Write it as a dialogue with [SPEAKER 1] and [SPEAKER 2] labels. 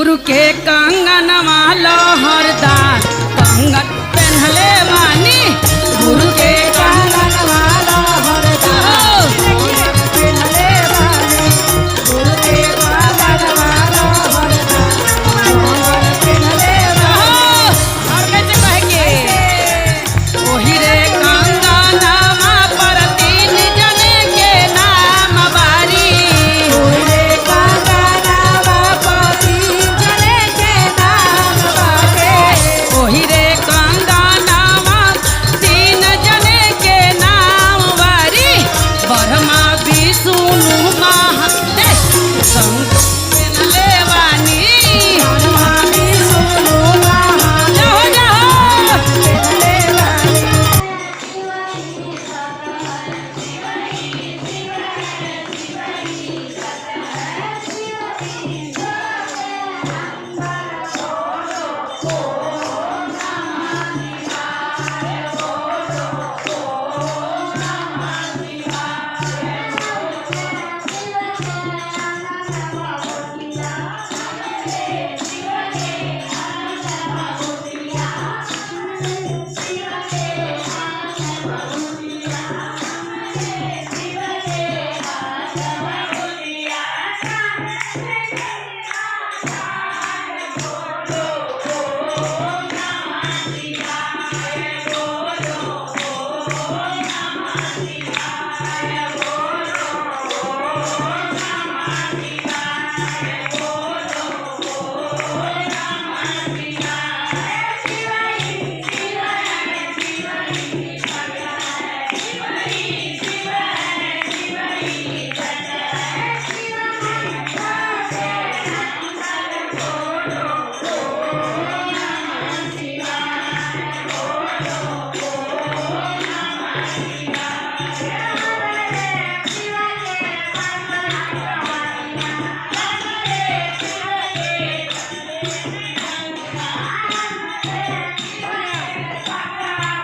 [SPEAKER 1] गुरु के कंगन वाला हरदार कंगन पहनले वानी गुरु के कंगन वाला हरदार पहनले वानी गुरु के कंगन वाला हरदार पहनले वानी और कैसे कह के ओही रे कंगनवा पर तीन जने के नाम बारी ओही रे कंगनवा पर तीन जने के नाम बारे ओही रे कंगनवा तीन जने के नाम बारी ब्रह्मा विष्णु महादेव संग पहनले वानी ब्रह्मा विष्णु महादेव पहनले वानी